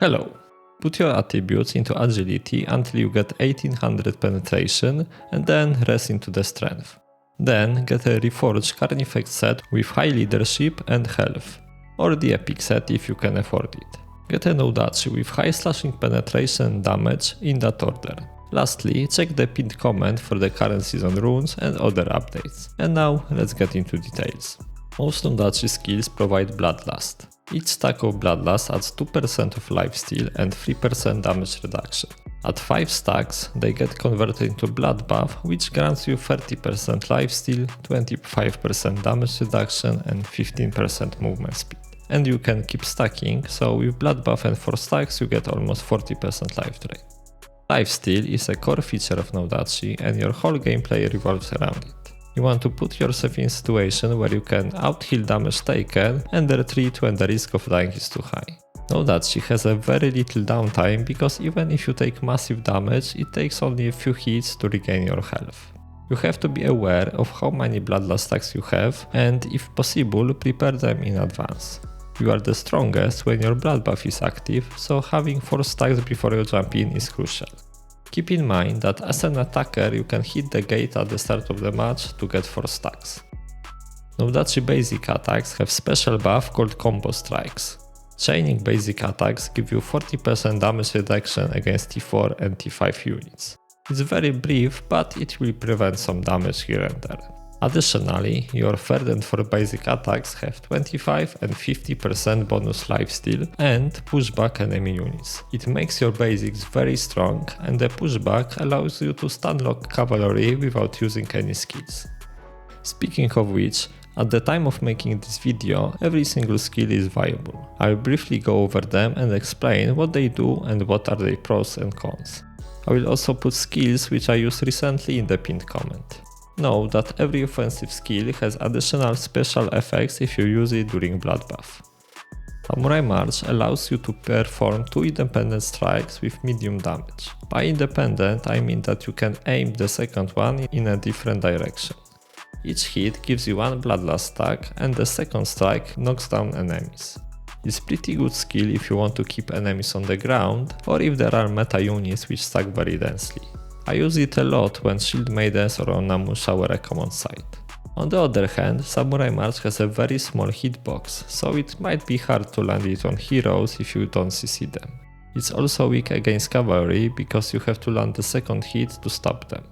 Hello. Put your attributes into agility until you get 1800 penetration and then rest into the strength. Then get a reforged Carnifex set with high leadership and health, or the epic set if you can afford it. Get a Nodachi with high slashing penetration and damage in that order. Lastly, check the pinned comment for the current season runes and other updates. And now let's get into details. Most Nodachi skills provide Bloodlust. Each stack of Bloodlust adds 2% of lifesteal and 3% damage reduction. At 5 stacks, they get converted into Bloodbath, which grants you 30% lifesteal, 25% damage reduction and 15% movement speed. And you can keep stacking, so with Bloodbath and 4 stacks you get almost 40% life drain. Lifesteal is a core feature of Nodachi and your whole gameplay revolves around it. You want to put yourself in a situation where you can out-heal damage taken and retreat when the risk of dying is too high. Nodachi has a very little downtime because even if you take massive damage, it takes only a few hits to regain your health. You have to be aware of how many Bloodlust stacks you have and, if possible, prepare them in advance. You are the strongest when your Bloodbath is active, so having 4 stacks before you jump in is crucial. Keep in mind that as an attacker you can hit the gate at the start of the match to get 4 stacks. Nodachi basic attacks have special buff called combo strikes. Chaining basic attacks give you 40% damage reduction against T4 and T5 units. It's very brief, but it will prevent some damage here and there. Additionally, your 3rd and 4th basic attacks have 25 and 50% bonus lifesteal and push back enemy units. It makes your basics very strong, and the pushback allows you to stunlock cavalry without using any skills. Speaking of which, at the time of making this video, every single skill is viable. I'll briefly go over them and explain what they do and what are their pros and cons. I will also put skills which I used recently in the pinned comment. Know that every offensive skill has additional special effects if you use it during Bloodbath. Samurai March allows you to perform 2 independent strikes with medium damage. By independent, I mean that you can aim the second one in a different direction. Each hit gives you 1 Bloodlust stack and the second strike knocks down enemies. It's pretty good skill if you want to keep enemies on the ground or if there are meta units which stack very densely. I use it a lot when Shield Maidens or Onimusha were a common sight. On the other hand, Samurai March has a very small hitbox, so it might be hard to land it on heroes if you don't CC them. It's also weak against cavalry because you have to land the second hit to stop them.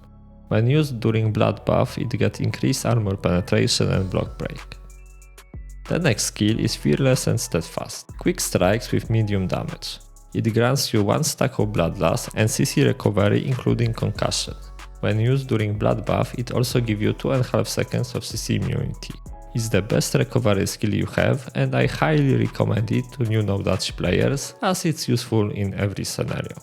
When used during Bloodbath, it gets increased armor penetration and block break. The next skill is Fearless and Steadfast, quick strikes with medium damage. It grants you 1 stack of Bloodlust and CC recovery including concussion. When used during Bloodbath, it also gives you 2.5 seconds of CC immunity. It's the best recovery skill you have and I highly recommend it to new Nodachi players as it's useful in every scenario.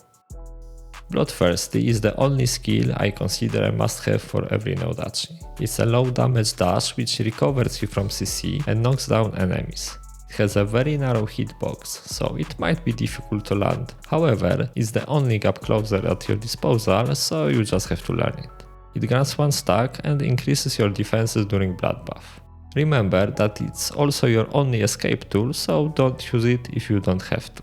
Bloodthirsty is the only skill I consider a must-have for every Nodachi. It's a low damage dash which recovers you from CC and knocks down enemies. It has a very narrow hitbox, so it might be difficult to land. However, it's the only gap closer at your disposal, so you just have to learn it. It grants 1 stack and increases your defenses during Bloodbath. Remember that it's also your only escape tool, so don't use it if you don't have to.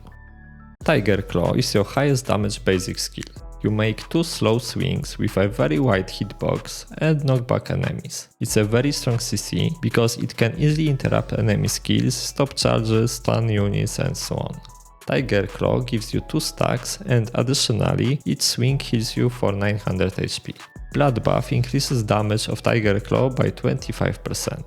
Tiger Claw is your highest damage basic skill. You make 2 slow swings with a very wide hitbox and knock back enemies. It's a very strong CC because it can easily interrupt enemy skills, stop charges, stun units and so on. Tiger Claw gives you 2 stacks and additionally each swing heals you for 900 HP. Bloodbath increases damage of Tiger Claw by 25%.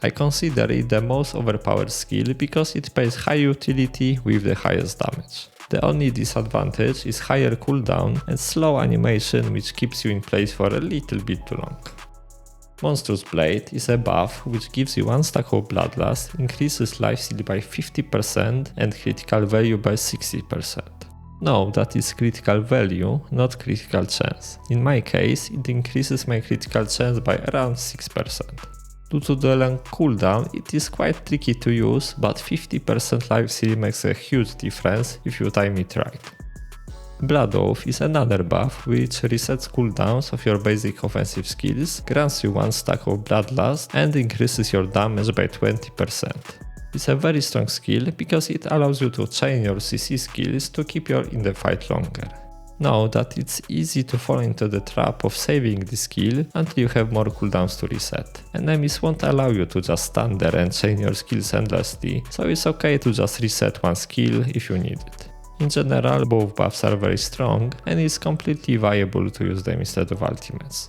I consider it the most overpowered skill because it pays high utility with the highest damage. The only disadvantage is higher cooldown and slow animation which keeps you in place for a little bit too long. Monstrous Blade is a buff which gives you 1 stack of Bloodlust, increases lifesteal by 50% and critical value by 60%. No, that is critical value, not critical chance. In my case, it increases my critical chance by around 6%. Due to the long cooldown, it is quite tricky to use, but 50% lifesteal makes a huge difference if you time it right. Blood Oath is another buff which resets cooldowns of your basic offensive skills, grants you 1 stack of Bloodlust and increases your damage by 20%. It's a very strong skill because it allows you to chain your CC skills to keep you in the fight longer. Know that it's easy to fall into the trap of saving the skill until you have more cooldowns to reset. Enemies won't allow you to just stand there and chain your skills endlessly, so it's okay to just reset one skill if you need it. In general, both buffs are very strong and it's completely viable to use them instead of ultimates.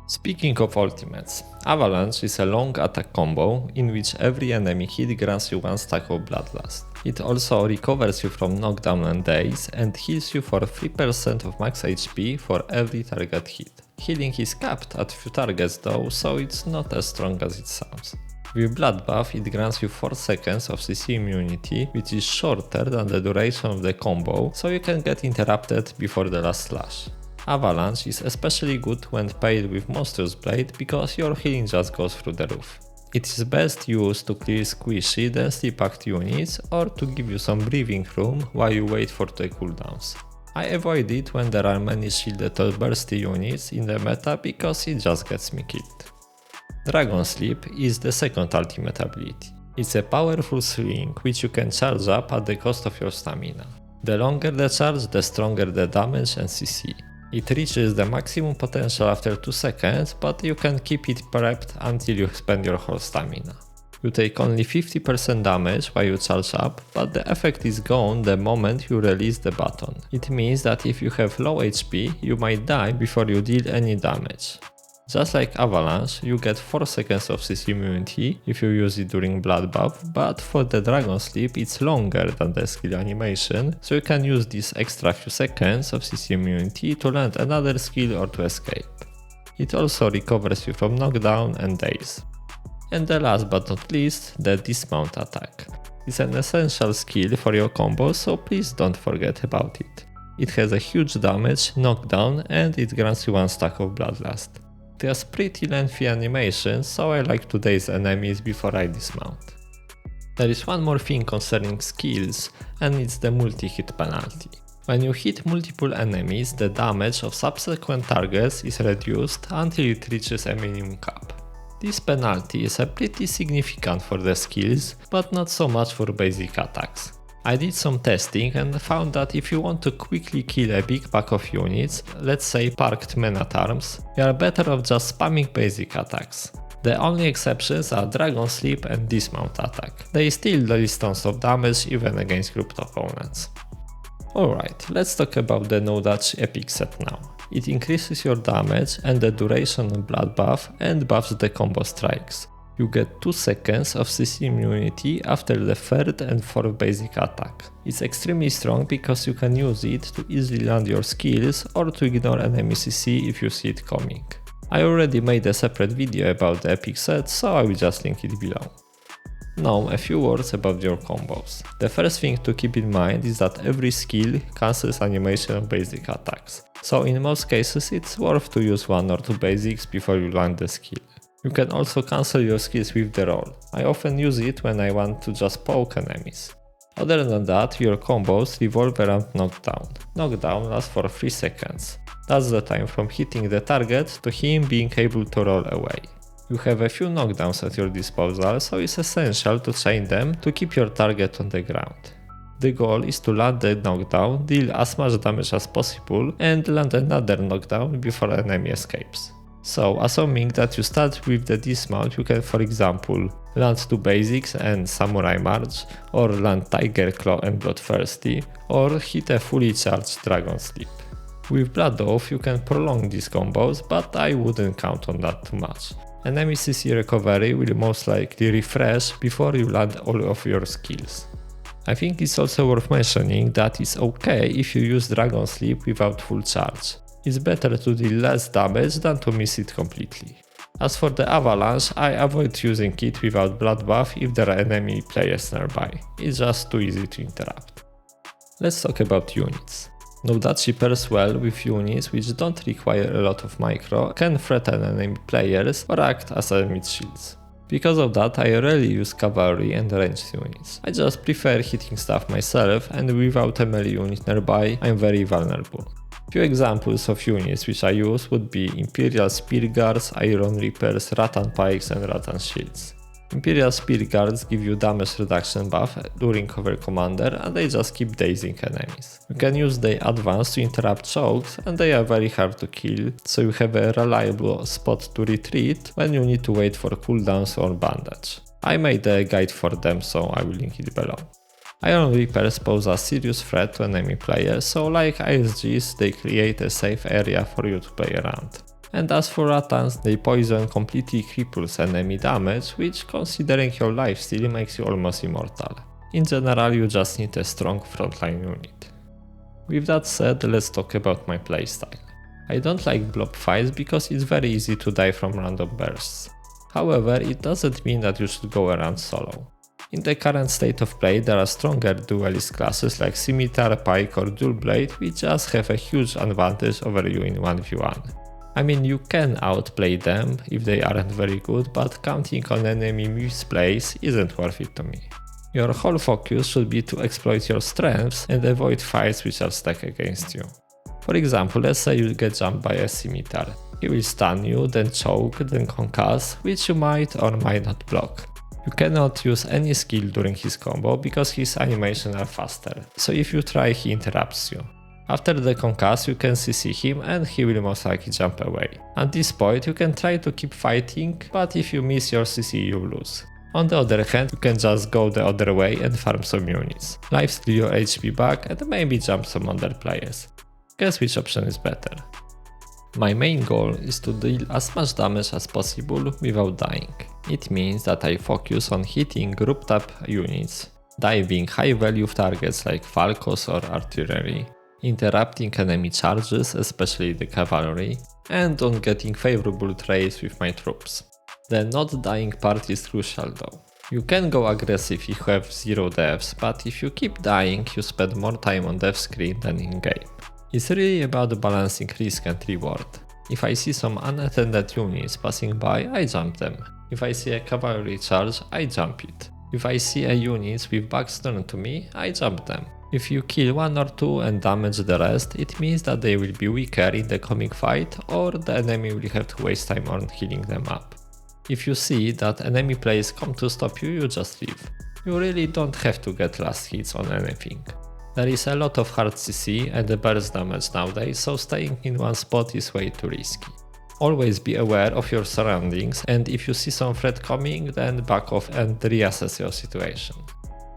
Speaking of ultimates, Avalanche is a long attack combo in which every enemy hit grants you 1 stack of Bloodlust. It also recovers you from knockdown and daze and heals you for 3% of max HP for every target hit. Healing is capped at few targets though, so it's not as strong as it sounds. With Bloodbath it grants you 4 seconds of CC immunity, which is shorter than the duration of the combo, so you can get interrupted before the last slash. Avalanche is especially good when paired with Monstrous Blade because your healing just goes through the roof. It is best used to clear squishy, densely packed units or to give you some breathing room while you wait for the cooldowns. I avoid it when there are many shielded or bursty units in the meta because it just gets me killed. Dragon Sleep is the second ultimate ability. It's a powerful swing which you can charge up at the cost of your stamina. The longer the charge, the stronger the damage and CC. It reaches the maximum potential after 2 seconds, but you can keep it prepped until you spend your whole stamina. You take only 50% damage while you charge up, but the effect is gone the moment you release the button. It means that if you have low HP, you might die before you deal any damage. Just like Avalanche, you get 4 seconds of CC immunity if you use it during Bloodbath, but for the Dragon Sleep it's longer than the skill animation, so you can use these extra few seconds of CC immunity to land another skill or to escape. It also recovers you from knockdown and daze. And the last but not least, the Dismount attack. It's an essential skill for your combo, so please don't forget about it. It has a huge damage, knockdown, and it grants you 1 stack of Bloodlust. It has pretty lengthy animations, so I like to daze enemies before I dismount. There is one more thing concerning skills, and it's the Multihit Penalty. When you hit multiple enemies, the damage of subsequent targets is reduced until it reaches a minimum cap. This penalty is pretty significant for the skills, but not so much for basic attacks. I did some testing and found that if you want to quickly kill a big pack of units, let's say parked men-at-arms, you are better off just spamming basic attacks. The only exceptions are Dragon Sleep and Dismount attack. They still deal tons of damage even against grouped opponents. Alright, let's talk about the Nodachi epic set now. It increases your damage and the duration of Bloodbath and buffs the combo strikes. You get 2 seconds of CC immunity after the 3rd and 4th basic attack. It's extremely strong because you can use it to easily land your skills or to ignore enemy CC if you see it coming. I already made a separate video about the epic set, so I will just link it below. Now a few words about your combos. The first thing to keep in mind is that every skill cancels animation of basic attacks, so in most cases it's worth to use 1 or 2 basics before you land the skill. You can also cancel your skills with the roll. I often use it when I want to just poke enemies. Other than that, your combos revolve around knockdown. Knockdown lasts for 3 seconds. That's the time from hitting the target to him being able to roll away. You have a few knockdowns at your disposal, so it's essential to chain them to keep your target on the ground. The goal is to land the knockdown, deal as much damage as possible, and land another knockdown before enemy escapes. So, assuming that you start with the Dismount, you can for example land 2 basics and Samurai March, or land Tiger Claw and Bloodthirsty, or hit a fully charged Dragon Sleep. With Blood Oath you can prolong these combos, but I wouldn't count on that too much. Enemy CC recovery will most likely refresh before you land all of your skills. I think it's also worth mentioning that it's okay if you use Dragon Sleep without full charge. It's better to deal less damage than to miss it completely. As for the Avalanche, I avoid using it without Bloodbath if there are enemy players nearby. It's just too easy to interrupt. Let's talk about units. Nodachi pairs well with units which don't require a lot of micro, can threaten enemy players or act as mid shields. Because of that, I rarely use cavalry and ranged units. I just prefer hitting stuff myself, and without a melee unit nearby, I'm very vulnerable. Few examples of units which I use would be Imperial Spear Guards, Iron Reapers, Rattan Pikes and Rattan Shields. Imperial Spear Guards give you damage reduction buff during cover commander and they just keep dazing enemies. You can use their advance to interrupt chokes and they are very hard to kill, so you have a reliable spot to retreat when you need to wait for cooldowns or bandage. I made a guide for them, so I will link it below. Iron Reapers pose a serious threat to enemy players, so like ISGs they create a safe area for you to play around. And as for Ratans, they poison completely cripples enemy damage, which considering your lifesteal makes you almost immortal. In general, you just need a strong frontline unit. With that said, let's talk about my playstyle. I don't like blob fights because it's very easy to die from random bursts. However, it doesn't mean that you should go around solo. In the current state of play, there are stronger duelist classes like Scimitar, Pike or Dual Blade, which just have a huge advantage over you in 1v1. I mean, you can outplay them if they aren't very good, but counting on enemy misplays isn't worth it to me. Your whole focus should be to exploit your strengths and avoid fights which are stacked against you. For example, let's say you get jumped by a Scimitar. He will stun you, then choke, then concuss, which you might or might not block. You cannot use any skill during his combo because his animations are faster, so if you try he interrupts you. After the concuss you can CC him and he will most likely jump away. At this point you can try to keep fighting, but if you miss your CC you lose. On the other hand, you can just go the other way and farm some units, lifesteal your HP back and maybe jump some other players. Guess which option is better. My main goal is to deal as much damage as possible without dying. It means that I focus on hitting grouped up units, diving high value targets like Falcos or artillery, interrupting enemy charges, especially the cavalry, and on getting favorable trades with my troops. The not dying part is crucial though. You can go aggressive if you have 0 deaths, but if you keep dying you spend more time on death screen than in game. It's really about balancing risk and reward. If I see some unattended units passing by, I jump them. If I see a cavalry charge, I jump it. If I see a unit with backs turned to me, I jump them. If you kill 1 or 2 and damage the rest, it means that they will be weaker in the coming fight or the enemy will have to waste time on healing them up. If you see that enemy players come to stop you, you just leave. You really don't have to get last hits on anything. There is a lot of hard CC and the burst damage nowadays, so staying in one spot is way too risky. Always be aware of your surroundings, and if you see some threat coming, then back off and reassess your situation.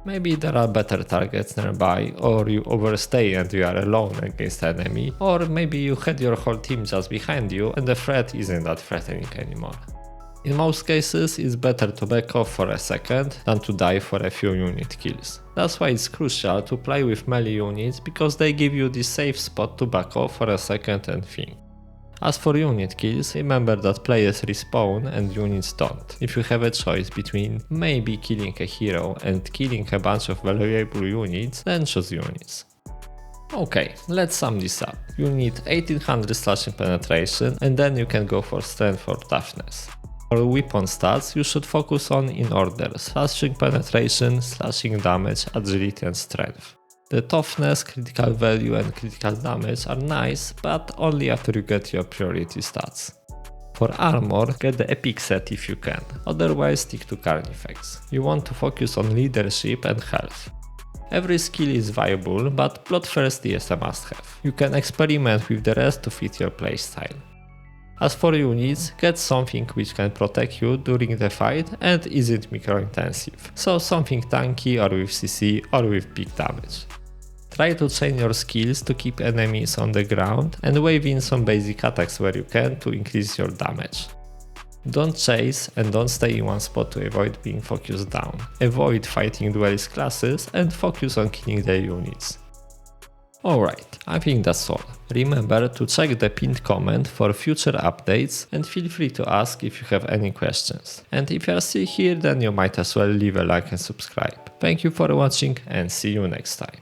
Maybe there are better targets nearby, or you overstay and you are alone against the enemy, or maybe you had your whole team just behind you and the threat isn't that threatening anymore. In most cases, it's better to back off for a second than to die for a few unit kills. That's why it's crucial to play with melee units, because they give you this safe spot to back off for a second and think. As for unit kills, remember that players respawn and units don't. If you have a choice between maybe killing a hero and killing a bunch of valuable units, then choose units. Okay, let's sum this up. You need 1800 slashing penetration and then you can go for strength or toughness. For weapon stats, you should focus on in order: slashing penetration, slashing damage, agility and strength. The toughness, critical value and critical damage are nice, but only after you get your priority stats. For armor, get the epic set if you can, otherwise stick to carnifex. You want to focus on leadership and health. Every skill is viable, but Bloodthirsty is a must-have. You can experiment with the rest to fit your playstyle. As for units, get something which can protect you during the fight and isn't micro-intensive, so something tanky or with CC or with big damage. Try to chain your skills to keep enemies on the ground and wave in some basic attacks where you can to increase your damage. Don't chase and don't stay in one spot to avoid being focused down. Avoid fighting duelist classes and focus on killing their units. Alright, I think that's all. Remember to check the pinned comment for future updates and feel free to ask if you have any questions. And if you are still here, then you might as well leave a like and subscribe. Thank you for watching and see you next time.